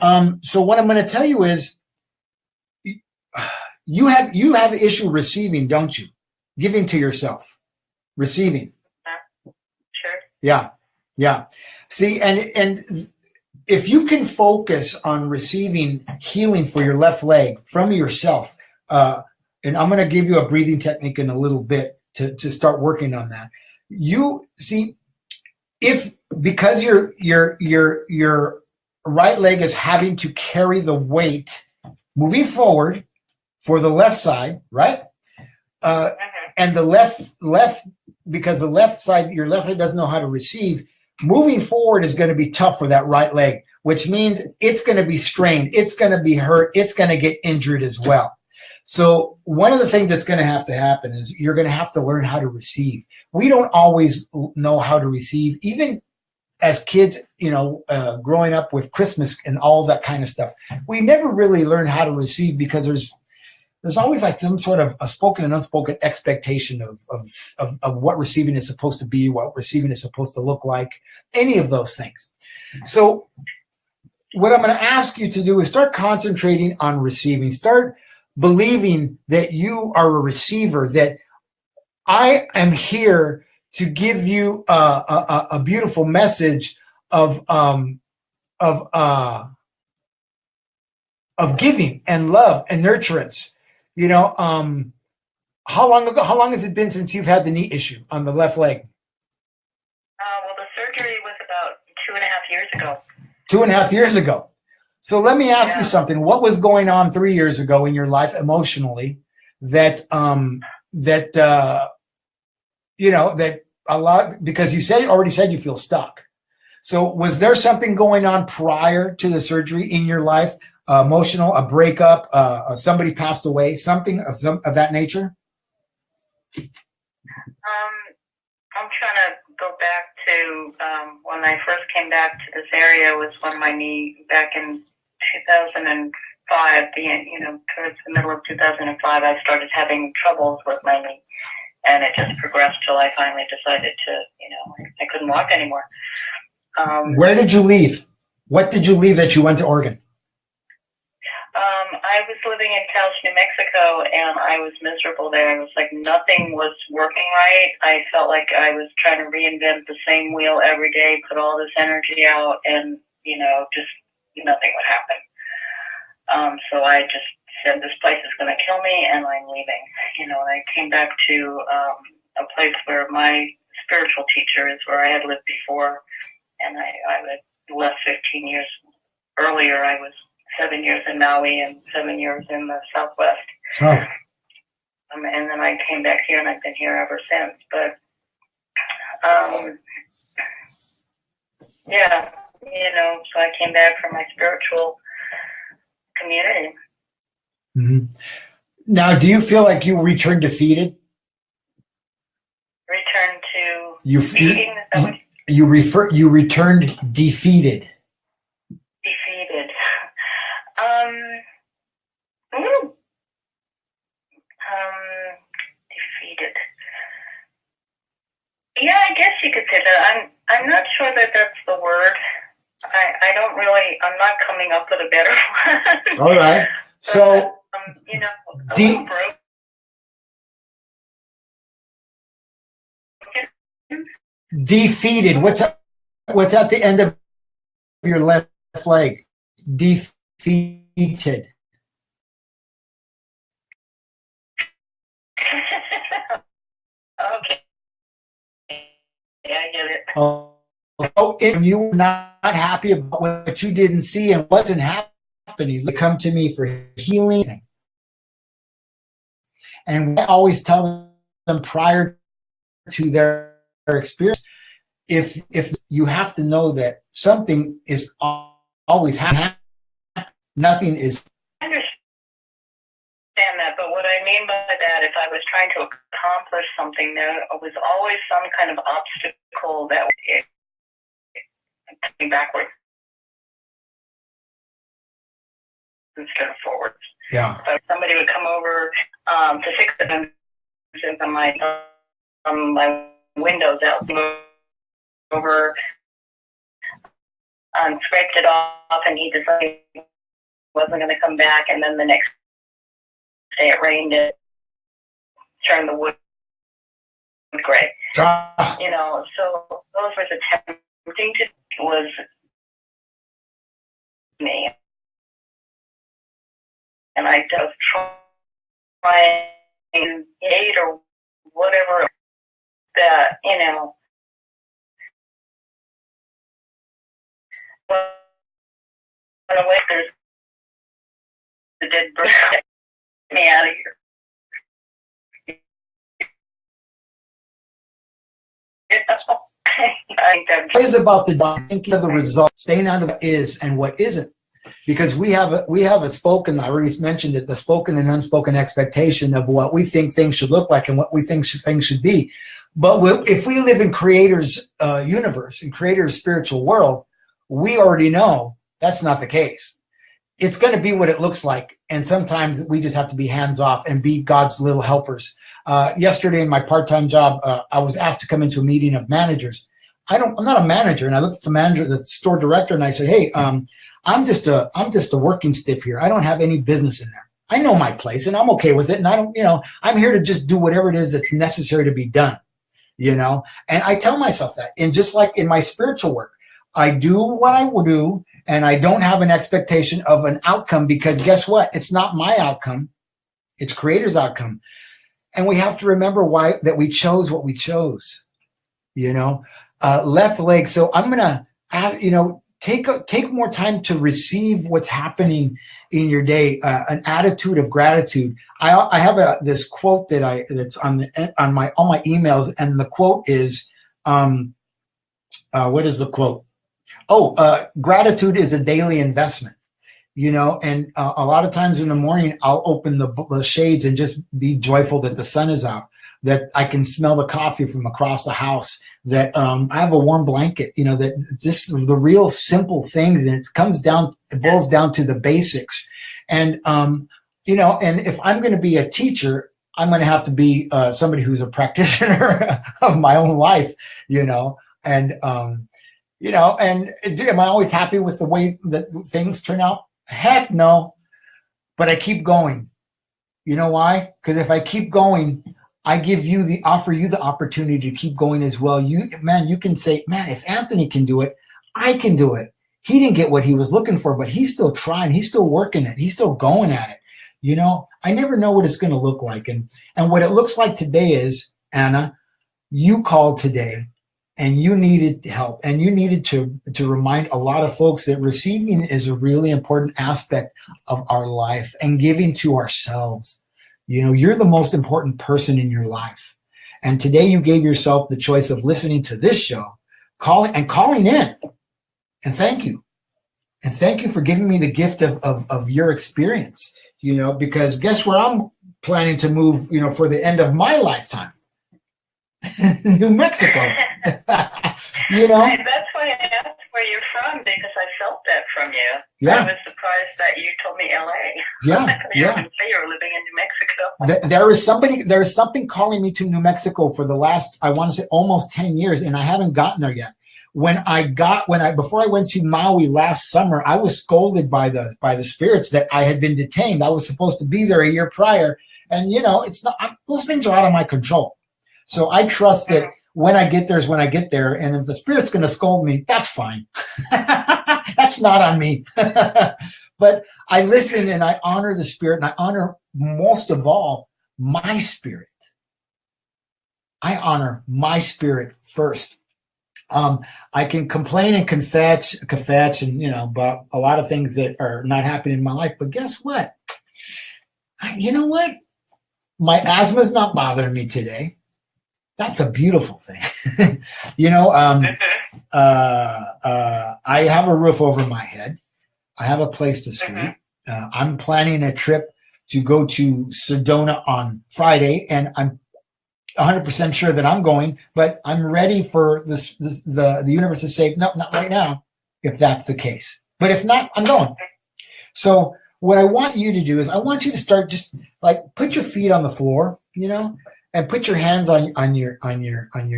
S2: so what I'm going to tell you is, you have issue receiving, don't you? Giving to yourself, receiving.
S3: Sure.
S2: Yeah. See, and if you can focus on receiving healing for your left leg from yourself, and I'm going to give you a breathing technique in a little bit to start working on that. You see, because your right leg is having to carry the weight moving forward for the left side, right? And the left, because the left side, your left leg doesn't know how to receive, moving forward is going to be tough for that right leg, which means it's going to be strained, it's going to be hurt, it's going to get injured as well. So one of the things that's going to happen is you're going to have to learn how to receive. We don't always know how to receive, even as kids, growing up with Christmas and all that kind of stuff. We never really learn how to receive because there's always like some sort of a spoken and unspoken expectation of what receiving is supposed to be, what receiving is supposed to look like, any of those things. So what I'm going to ask you to do is start concentrating on receiving. Start believing that you are a receiver, that I am here to give you a beautiful message of giving and love and nurturance. How long has it been since you've had the knee issue on the left leg?
S3: Well, the surgery was about 2.5 years ago.
S2: 2.5 years ago. So let me ask you something. What was going on 3 years ago in your life emotionally that a lot, because you already said you feel stuck. So was there something going on prior to the surgery in your life? Emotional, a breakup, somebody passed away, something of that nature?
S3: I'm trying to go back to when I first came back to this area was when my knee, back in 2005, towards the middle of 2005, I started having troubles with my knee. And it just progressed till I finally decided to, I couldn't walk anymore.
S2: Where did you leave? What did you leave that you went to Oregon?
S3: I was living in Taos, New Mexico, and I was miserable there. It was like nothing was working right. I felt like I was trying to reinvent the same wheel every day, put all this energy out, and, just nothing would happen. So I just said, this place is going to kill me, and I'm leaving. And I came back to a place where my spiritual teacher is, where I had lived before, and I had left 15 years earlier. I was 7 years in Maui and 7 years in the Southwest.
S2: Oh.
S3: And then I came back here, and I've been here ever since. But, yeah, so I came back from my spiritual community.
S2: Mm-hmm. Now, do you feel like you returned defeated?
S3: Return to
S2: you returned defeated.
S3: Defeated. Defeated. Yeah, I guess you could say that. I'm not sure that that's the word. I'm not coming up with a better one.
S2: All right. So,
S3: a little broke.
S2: Defeated. What's at the end of your left leg? Defeated.
S3: Okay. Yeah, I get it.
S2: If you were not happy about what you didn't see and wasn't happening, you come to me for healing. And I always tell them prior to their experience, if you have to know that something is always happening, nothing is.
S3: I understand that, but what I mean by that, if I was trying to accomplish something, there was always some kind of obstacle that would coming backwards instead of forwards.
S2: Yeah.
S3: So somebody would come over to fix it, and my windows out over, scraped it off, and he decided he wasn't going to come back. And then the next day it rained, it turned the wood gray. So those were the tempting to was me, and I was trying to hate or whatever that when away there's the dead bird, get me out of here.
S2: Is about thinking of the result, staying out of the is and what isn't, because we have a spoken. I already mentioned it, the spoken and unspoken expectation of what we think things should look like and what we think things should be. But if we live in Creator's universe, in Creator's spiritual world, we already know that's not the case. It's going to be what it looks like, and sometimes we just have to be hands off and be God's little helpers. Yesterday in my part-time job, I was asked to come into a meeting of managers. I'm not a manager, and I looked at the manager, the store director, and I said, "Hey, I'm just a working stiff here. I don't have any business in there. I know my place, and I'm okay with it. And I don't, I'm here to just do whatever it is that's necessary to be done, And I tell myself that, and just like in my spiritual work, I do what I will do, and I don't have an expectation of an outcome, because guess what? It's not my outcome; it's Creator's outcome. And we have to remember that we chose what we chose, left leg. So I'm going to, take more time to receive what's happening in your day, an attitude of gratitude. I have this quote that's on all my emails. And the quote is, what is the quote? Gratitude is a daily investment. And a lot of times in the morning, I'll open the shades and just be joyful that the sun is out, that I can smell the coffee from across the house, that I have a warm blanket, that just the real simple things. And it boils down to the basics. And, and if I'm going to be a teacher, I'm going to have to be somebody who's a practitioner of my own life, and, and am I always happy with the way that things turn out? Heck no. but I keep going. You know why? Because if I keep going, I offer you the opportunity to keep going as well. You can say, man, if Anthony can do it, I can do it. He didn't get what he was looking for, but he's still trying. He's still working it. He's still going at it. You know, I never know what it's going to look like. And what it looks like today is, Anna, you called today and you needed help, and you needed to remind a lot of folks that receiving is a really important aspect of our life, and giving to ourselves. You know, you're the most important person in your life. And today you gave yourself the choice of listening to this show, calling in. And thank you. And thank you for giving me the gift of your experience, you know, because guess where I'm planning to move, you know, for the end of my lifetime? New Mexico. You know?
S3: That's why I asked where you're from, because I felt that from you.
S2: Yeah.
S3: I was surprised that you told me LA.
S2: Yeah.
S3: You were living in New Mexico.
S2: There is something calling me to New Mexico for the last, I want to say, almost 10 years, and I haven't gotten there yet. Before I went to Maui last summer, I was scolded by the spirits that I had been detained. I was supposed to be there a year prior, and you know, it's not, those things are out of my control. So I trust that when I get there is when I get there, and if the spirit's going to scold me, that's fine. That's not on me. But I listen and I honor the spirit, and I honor most of all my spirit. I honor my spirit first. I can complain and kvetch and, you know, about a lot of things that are not happening in my life. But guess what? You know what? My asthma's not bothering me today. That's a beautiful thing. You know, I have a roof over my head. I have a place to sleep. I'm planning a trip to go to Sedona on Friday, and I'm 100% sure that I'm going, but I'm ready for the universe to say, no, not right now, if that's the case. But if not, I'm going. So what I want you to do is I want you to start just like put your feet on the floor, you know, and put your hands on your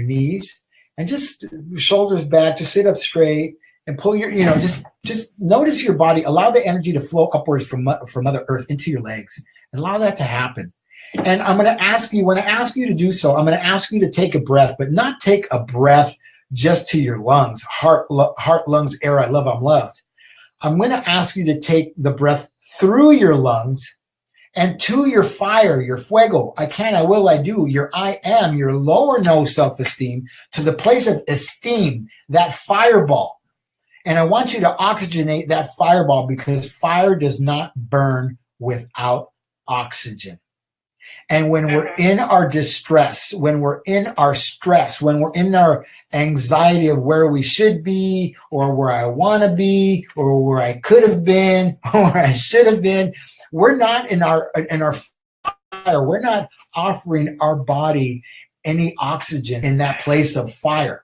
S2: knees, and just shoulders back, just sit up straight and pull your, you know, just notice your body, allow the energy to flow upwards from Mother Earth into your legs, and allow that to happen. And I'm going to ask you, when I ask you to do so, I'm going to ask you to take a breath, but not take a breath just to your lungs, heart, lungs, air, I love, I'm loved. I'm going to ask you to take the breath through your lungs and to your fire, your fuego, I can, I will, I do, your I am, your lower no self-esteem, to the place of esteem, that fireball. And I want you to oxygenate that fireball, because fire does not burn without oxygen. And when we're in our distress, when we're in our stress, when we're in our anxiety of where we should be, or where I want to be, or where I could have been, or where I should have been, we're not in our fire. We're not offering our body any oxygen in that place of fire.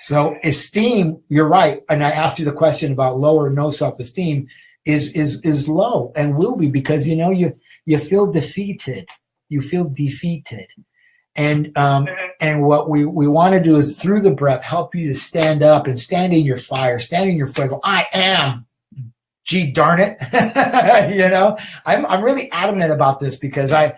S2: So esteem, you're right. And I asked you the question about low or no self-esteem is low, and will be, because, you know, you feel defeated. You feel defeated. And what we want to do is, through the breath, help you to stand up and stand in your fire, stand in your fuego. I am. Gee, darn it. You know, I'm really adamant about this, because I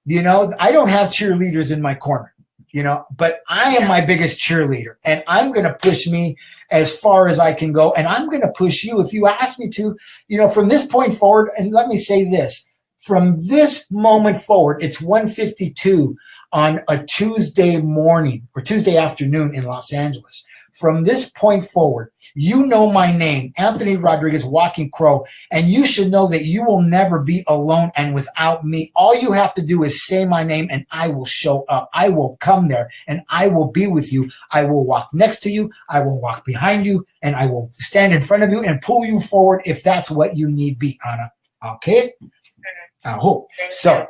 S2: don't have cheerleaders in my corner, you know, but I am my biggest cheerleader, and I'm going to push me as far as I can go. And I'm going to push you if you ask me to, you know, from this point forward. And let me say this. From this moment forward, it's 1:52 on a Tuesday morning or Tuesday afternoon in Los Angeles. From this point forward, you know my name, Anthony Rodriguez, Walking Crow, and you should know that you will never be alone and without me. All you have to do is say my name, and I will show up. I will come there, and I will be with you. I will walk next to you. I will walk behind you, and I will stand in front of you and pull you forward if that's what you need be, Anna. Okay? I hope. So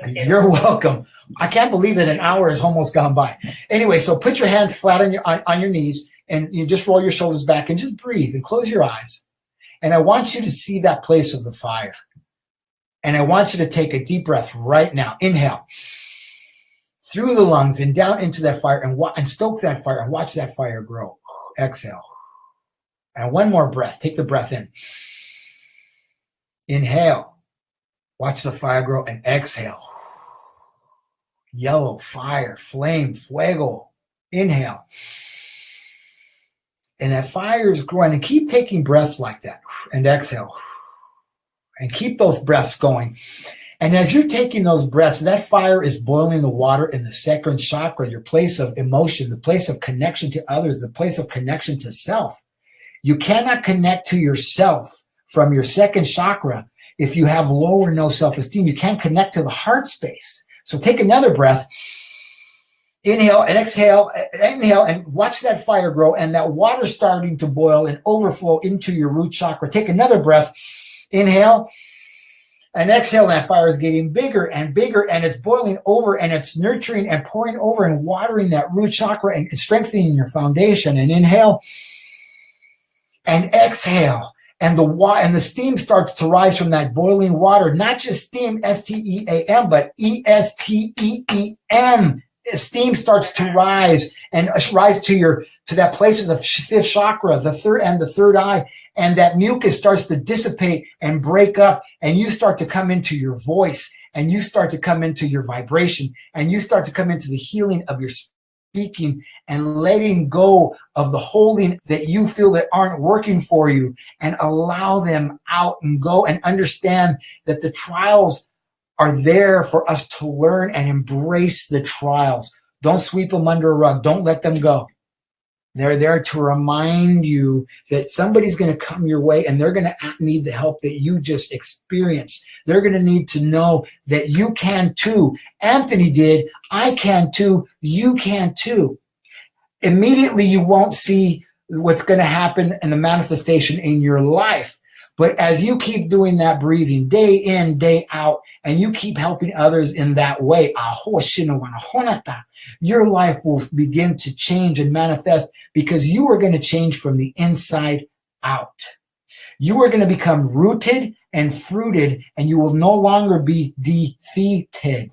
S2: you're welcome. I can't believe that an hour has almost gone by. Anyway, so put your hand flat on your knees, and you just roll your shoulders back and just breathe and close your eyes. And I want you to see that place of the fire. And I want you to take a deep breath right now. Inhale through the lungs and down into that fire, and stoke that fire and watch that fire grow. Exhale. And one more breath. Take the breath in. Inhale. Watch the fire grow and exhale. Yellow, fire, flame, fuego. Inhale. And that fire is growing. And keep taking breaths like that. And exhale. And keep those breaths going. And as you're taking those breaths, that fire is boiling the water in the second chakra, your place of emotion, the place of connection to others, the place of connection to self. You cannot connect to yourself from your second chakra if you have low or no self-esteem. You can't connect to the heart space. So take another breath. Inhale and exhale. Inhale and watch that fire grow and that water starting to boil and overflow into your root chakra. Take another breath. Inhale. And exhale, that fire is getting bigger and bigger, and it's boiling over, and it's nurturing and pouring over and watering that root chakra and strengthening your foundation. And inhale and exhale, and the steam starts to rise from that boiling water. Not just steam, S-T-E-A-M, but E-S-T-E-E-M. Steam starts to rise and rise to that place of the fifth chakra, the third eye. And that mucus starts to dissipate and break up, and you start to come into your voice, and you start to come into your vibration, and you start to come into the healing of your speaking and letting go of the holding that you feel that aren't working for you, and allow them out and go and understand that the trials are there for us to learn and embrace the trials. Don't sweep them under a rug. Don't let them go. They're there to remind you that somebody's going to come your way and they're going to need the help that you just experienced. They're going to need to know that you can too. Anthony did. I can too. You can too. Immediately, you won't see what's going to happen in the manifestation in your life. But as you keep doing that breathing day in, day out, and you keep helping others in that way, your life will begin to change and manifest, because you are going to change from the inside out. You are going to become rooted and fruited, and you will no longer be defeated.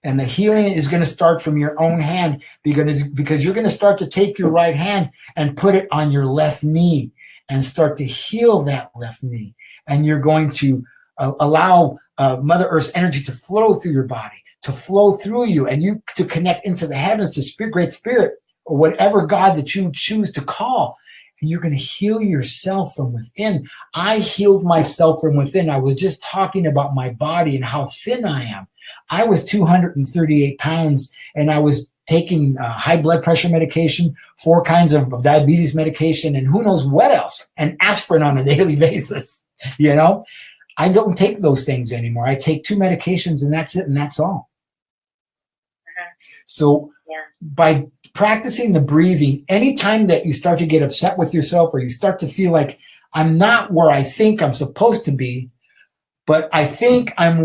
S2: And the healing is going to start from your own hand, because you're going to start to take your right hand and put it on your left knee and start to heal that left knee. And you're going to allow Mother Earth's energy to flow through your body, to flow through you, and you to connect into the heavens, to Spirit, Great Spirit, or whatever God that you choose to call. And you're going to heal yourself from within. I healed myself from within. I was just talking about my body and how thin I am. I was 238 pounds, and I was taking high blood pressure medication, 4 kinds of diabetes medication, and who knows what else, and aspirin on a daily basis. You know, I don't take those things anymore. I take 2 medications, and that's it, and that's all. So by practicing the breathing, anytime that you start to get upset with yourself, or you start to feel like I'm not where I think I'm supposed to be, but I feel I'm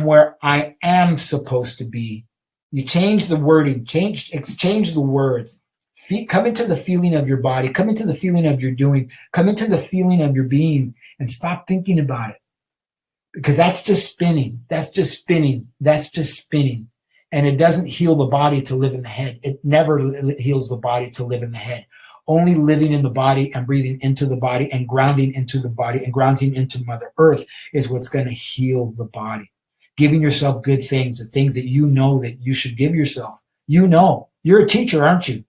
S2: where I am supposed to be. You change the wording, exchange the words. Come into the feeling of your body, come into the feeling of your doing, come into the feeling of your being, and stop thinking about it. Because that's just spinning. That's just spinning. That's just spinning. And it doesn't heal the body to live in the head. It never heals the body to live in the head. Only living in the body and breathing into the body and grounding into the body and grounding into Mother Earth is what's going to heal the body. Giving yourself good things, the things that you know that you should give yourself. You know, you're a teacher, aren't you?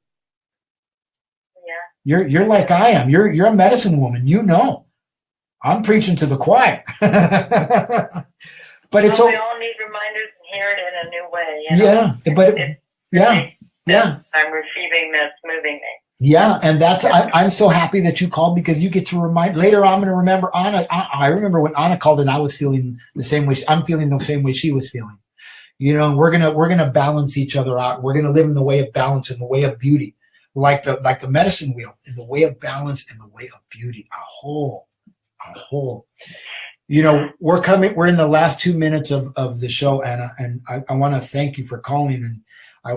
S2: Yeah. You're like I am. You're a medicine woman. You know, I'm preaching to the choir. But it's
S3: we all need reminders and hear it in a new way. You know? I'm receiving this, moving me.
S2: Yeah, and that's I'm so happy that you called, because you get to remind. Later I'm going to remember Anna. I remember when Anna called and I was feeling the same way. I'm feeling the same way she was feeling. You know, we're gonna balance each other out. We're gonna live in the way of balance, in the way of beauty, like the medicine wheel, in the way of balance, in the way of beauty. A whole. You know, we're in the last 2 minutes of the show, Anna, and I want to thank you for calling. And I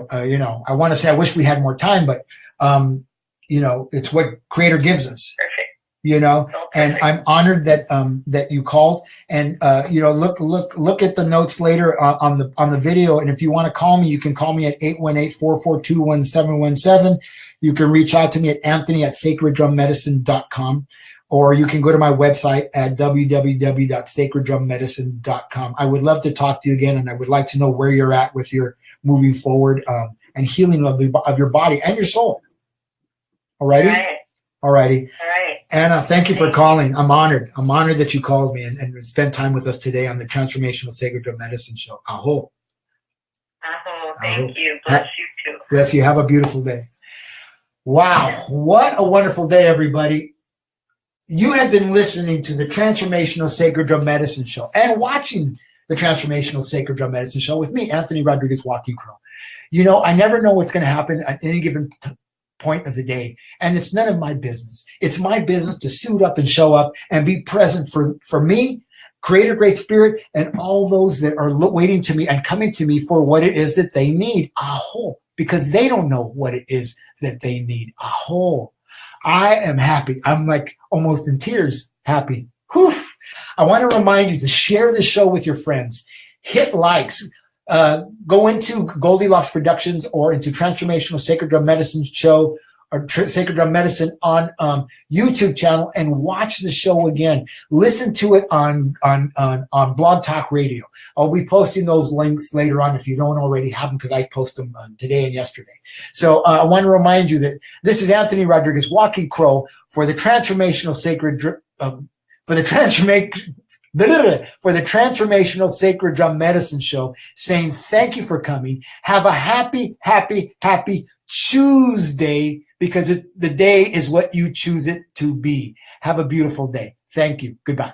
S2: want to say I wish we had more time, but you know, it's what Creator gives us.
S3: Perfect.
S2: You know, and I'm honored that you called. And you know, look at the notes later on the video. And if you want to call me, you can call me at 818-442-1717. You can reach out to me at Anthony@sacreddrummedicine.com. or you can go to my website at www.sacreddrummedicine.com. I would love to talk to you again, and I would like to know where you're at with your moving forward and healing of your body and your soul. All righty? All righty.
S3: All right.
S2: Anna, thank you for calling. I'm honored. I'm honored that you called me and spent time with us today on the Transformational Sacred Drum Medicine Show. Aho.
S3: Aho. Thank you. Bless you too.
S2: Bless you. Have a beautiful day. Wow. What a wonderful day, everybody. You have been listening to the Transformational Sacred Drum Medicine Show and watching the Transformational Sacred Drum Medicine Show with me, Anthony Rodriguez, Walking Crow. You know, I never know what's going to happen at any given point of the day, and it's none of my business. It's my business to suit up and show up and be present for me, Creator Great Spirit, and all those that are waiting to me and coming to me for what it is that they need. Aho, because they don't know what it is that they need. Aho. I am happy. I'm like almost in tears happy. Whew. I want to remind you to share the show with your friends. Hit likes. Go into Goldylocks Productions or into Transformational Sacred Drum Medicine Show or Sacred Drum Medicine on YouTube channel and watch the show again. Listen to it on Blog Talk Radio. I'll be posting those links later on if you don't already have them, because I post them today and yesterday. So I want to remind you that this is Anthony Rodriguez, Walking Crow, for the Transformational Sacred Drum Medicine Show, saying thank you for coming. Have a happy, happy, happy Tuesday, because the day is what you choose it to be. Have a beautiful day. Thank you. Goodbye.